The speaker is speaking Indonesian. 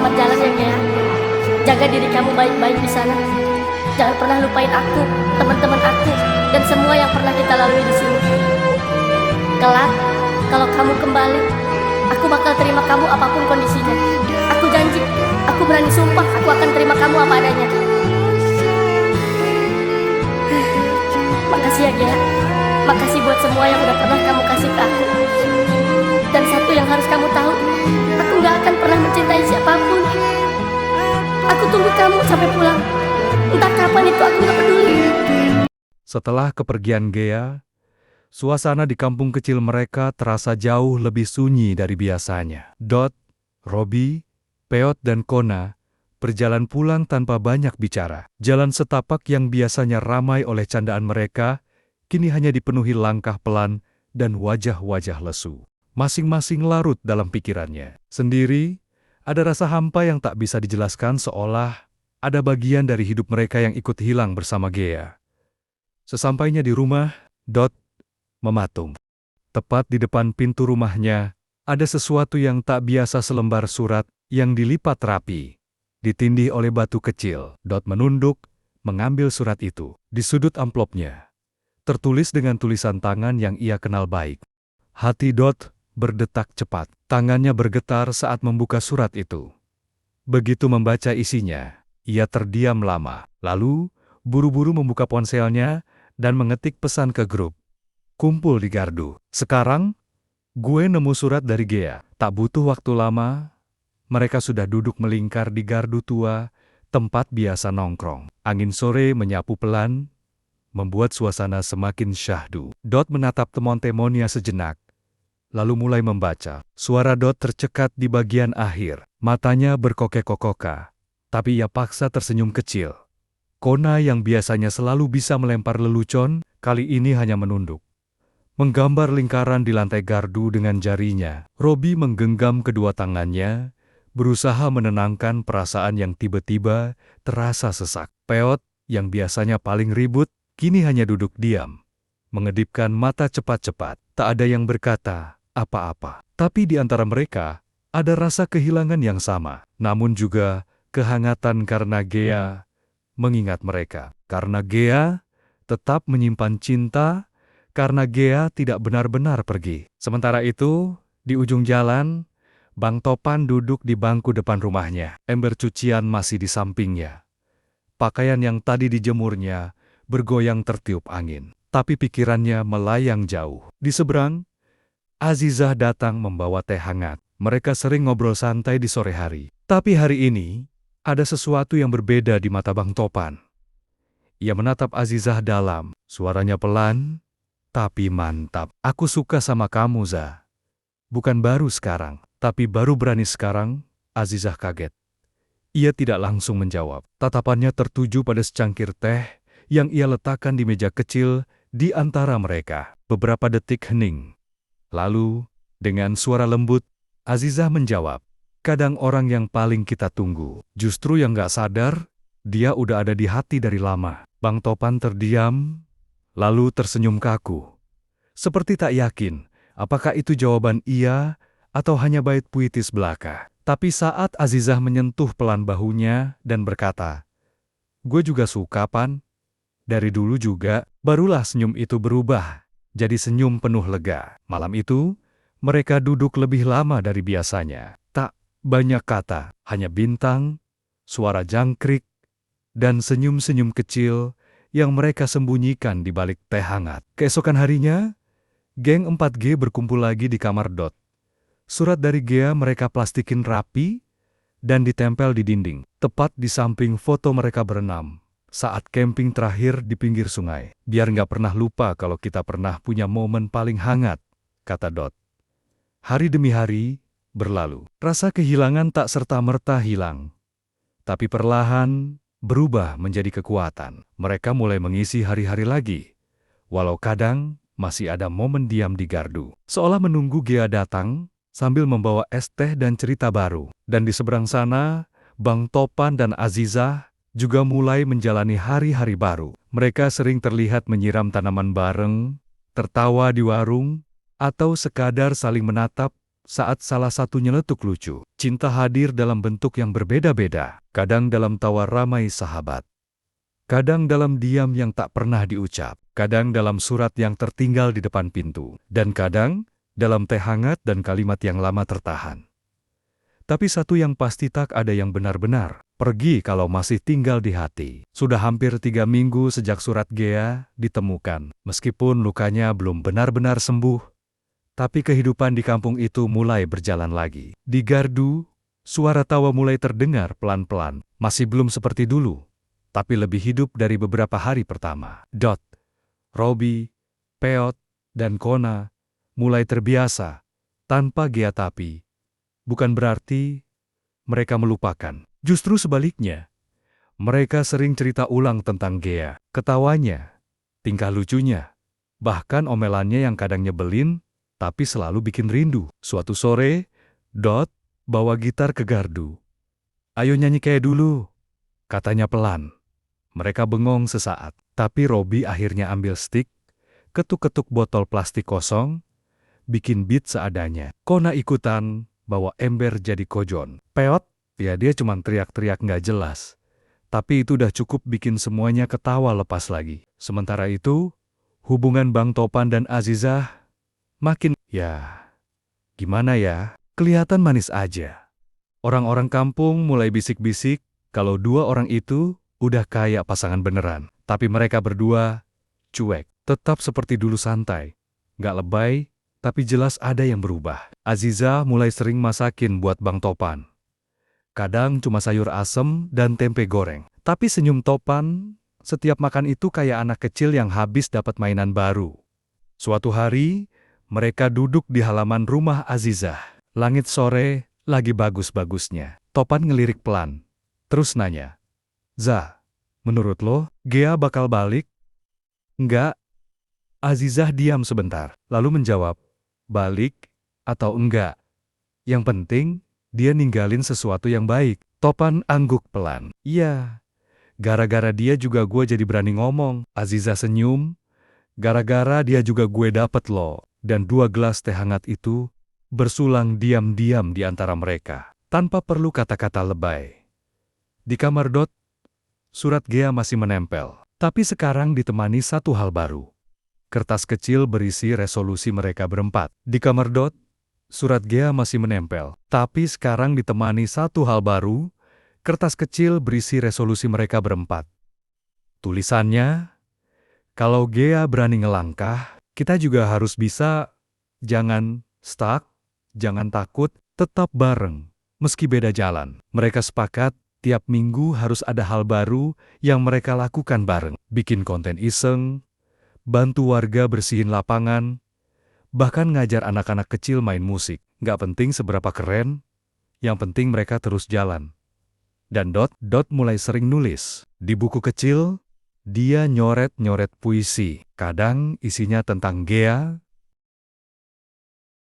Selamat jalan ya Gea. Jaga diri kamu baik-baik di sana. Jangan pernah lupain aku, teman-teman aku, dan semua yang pernah kita lalui di sini. Kelak, kalau kamu kembali, aku bakal terima kamu apapun kondisinya. Aku janji, aku berani sumpah aku akan terima kamu apa adanya. Makasih ya Gea. Makasih buat semua yang udah pernah kamu kasih ke aku. Dan satu yang harus kamu tahu, aku gak akan pernah mencintai siapapun. Aku tunggu kamu sampai pulang. Entah kapan itu aku gak peduli. Setelah kepergian Gea, suasana di kampung kecil mereka terasa jauh lebih sunyi dari biasanya. Dot, Robi, Peot dan Kona berjalan pulang tanpa banyak bicara. Jalan setapak yang biasanya ramai oleh candaan mereka, kini hanya dipenuhi langkah pelan dan wajah-wajah lesu. Masing-masing larut dalam pikirannya. Sendiri, ada rasa hampa yang tak bisa dijelaskan seolah ada bagian dari hidup mereka yang ikut hilang bersama Gea. Sesampainya di rumah, Dot mematung. Tepat di depan pintu rumahnya, ada sesuatu yang tak biasa, selembar surat yang dilipat rapi, ditindih oleh batu kecil. Dot menunduk, mengambil surat itu. Di sudut amplopnya, tertulis dengan tulisan tangan yang ia kenal baik. Hati Dot berdetak cepat. Tangannya bergetar saat membuka surat itu. Begitu membaca isinya, ia terdiam lama. Lalu, buru-buru membuka ponselnya dan mengetik pesan ke grup. Kumpul di gardu. Sekarang, gue nemu surat dari Gea. Tak butuh waktu lama, mereka sudah duduk melingkar di gardu tua, tempat biasa nongkrong. Angin sore menyapu pelan, membuat suasana semakin syahdu. Dot menatap temon-temonnya sejenak, lalu mulai membaca. Suara Dot tercekat di bagian akhir. Matanya berkokek-kokoka, tapi ia paksa tersenyum kecil. Kona yang biasanya selalu bisa melempar lelucon, kali ini hanya menunduk, menggambar lingkaran di lantai gardu dengan jarinya. Robi menggenggam kedua tangannya, berusaha menenangkan perasaan yang tiba-tiba terasa sesak. Peot, yang biasanya paling ribut, kini hanya duduk diam, mengedipkan mata cepat-cepat. Tak ada yang berkata apa-apa. Tapi di antara mereka, ada rasa kehilangan yang sama. Namun juga kehangatan karena Gea mengingat mereka. Karena Gea tetap menyimpan cinta, karena Gea tidak benar-benar pergi. Sementara itu, di ujung jalan, Bang Topan duduk di bangku depan rumahnya. Ember cucian masih di sampingnya. Pakaian yang tadi dijemurnya bergoyang tertiup angin. Tapi pikirannya melayang jauh. Di seberang, Azizah datang membawa teh hangat. Mereka sering ngobrol santai di sore hari. Tapi hari ini, ada sesuatu yang berbeda di mata Bang Topan. Ia menatap Azizah dalam, suaranya pelan, tapi mantap. Aku suka sama kamu, Zah. Bukan baru sekarang, tapi baru berani sekarang. Azizah kaget. Ia tidak langsung menjawab. Tatapannya tertuju pada secangkir teh yang ia letakkan di meja kecil di antara mereka. Beberapa detik hening. Lalu, dengan suara lembut, Azizah menjawab, kadang orang yang paling kita tunggu, justru yang gak sadar, dia udah ada di hati dari lama. Bang Topan terdiam, lalu tersenyum kaku. Seperti tak yakin, apakah itu jawaban iya, atau hanya bait puitis belaka. Tapi saat Azizah menyentuh pelan bahunya dan berkata, gue juga suka, Pan. Dari dulu juga, barulah senyum itu berubah jadi senyum penuh lega. Malam itu, mereka duduk lebih lama dari biasanya. Tak banyak kata, hanya bintang, suara jangkrik, dan senyum-senyum kecil yang mereka sembunyikan di balik teh hangat. Keesokan harinya, geng 4G berkumpul lagi di kamar Dot. Surat dari Gea mereka plastikin rapi dan ditempel di dinding, tepat di samping foto mereka berenam saat camping terakhir di pinggir sungai. Biar nggak pernah lupa kalau kita pernah punya momen paling hangat, kata Dot. Hari demi hari berlalu. Rasa kehilangan tak serta-merta hilang, tapi perlahan berubah menjadi kekuatan. Mereka mulai mengisi hari-hari lagi, walau kadang masih ada momen diam di gardu, seolah menunggu Gea datang sambil membawa es teh dan cerita baru. Dan di seberang sana, Bang Topan dan Azizah juga mulai menjalani hari-hari baru. Mereka sering terlihat menyiram tanaman bareng, tertawa di warung, atau sekadar saling menatap saat salah satu nyeletuk lucu. Cinta hadir dalam bentuk yang berbeda-beda, kadang dalam tawa ramai sahabat, kadang dalam diam yang tak pernah diucap, kadang dalam surat yang tertinggal di depan pintu, dan kadang dalam teh hangat dan kalimat yang lama tertahan. Tapi satu yang pasti, tak ada yang benar-benar pergi kalau masih tinggal di hati. Sudah hampir 3 minggu sejak surat Gea ditemukan. Meskipun lukanya belum benar-benar sembuh, tapi kehidupan di kampung itu mulai berjalan lagi. Di gardu, suara tawa mulai terdengar pelan-pelan. Masih belum seperti dulu, tapi lebih hidup dari beberapa hari pertama. Robi, Peot, dan Kona mulai terbiasa tanpa Gea, tapi bukan berarti mereka melupakan. Justru sebaliknya, mereka sering cerita ulang tentang Gea. Ketawanya, tingkah lucunya, bahkan omelannya yang kadang nyebelin, tapi selalu bikin rindu. Suatu sore, bawa gitar ke gardu. "Ayo nyanyi kayak dulu," katanya pelan. Mereka bengong sesaat, tapi Robi akhirnya ambil stik, ketuk-ketuk botol plastik kosong, bikin beat seadanya. Kona ikutan, bawa ember jadi kojon. Peot, ya dia cuma teriak-teriak nggak jelas. Tapi itu udah cukup bikin semuanya ketawa lepas lagi. Sementara itu, hubungan Bang Topan dan Azizah makin, gimana ya, kelihatan manis aja. Orang-orang kampung mulai bisik-bisik kalau 2 orang itu udah kayak pasangan beneran. Tapi mereka berdua cuek, tetap seperti dulu, santai, nggak lebay, tapi jelas ada yang berubah. Azizah mulai sering masakin buat Bang Topan. Kadang cuma sayur asem dan tempe goreng. Tapi senyum Topan setiap makan itu kayak anak kecil yang habis dapat mainan baru. Suatu hari, mereka duduk di halaman rumah Azizah. Langit sore lagi bagus-bagusnya. Topan ngelirik pelan, terus nanya, "Zah, menurut lo, Gea bakal balik?" "Enggak." Azizah diam sebentar, lalu menjawab, "Balik atau enggak, yang penting dia ninggalin sesuatu yang baik." Topan angguk pelan. "Iya, gara-gara dia juga gue jadi berani ngomong." Azizah senyum, "Gara-gara dia juga gue dapet lo." Dan 2 gelas teh hangat itu bersulang diam-diam di antara mereka, tanpa perlu kata-kata lebay. Di kamar surat Gea masih menempel, tapi sekarang ditemani satu hal baru. Kertas kecil berisi resolusi mereka berempat. Di kamar surat Gea masih menempel, tapi sekarang ditemani satu hal baru. Kertas kecil berisi resolusi mereka berempat. Tulisannya, "Kalau Gea berani ngelangkah, kita juga harus bisa. Jangan stuck, jangan takut, tetap bareng, meski beda jalan." Mereka sepakat, tiap minggu harus ada hal baru yang mereka lakukan bareng. Bikin konten iseng, bantu warga bersihin lapangan, bahkan ngajar anak-anak kecil main musik. Nggak penting seberapa keren, yang penting mereka terus jalan. Dan mulai sering nulis. Di buku kecil, dia nyoret-nyoret puisi. Kadang isinya tentang Gea,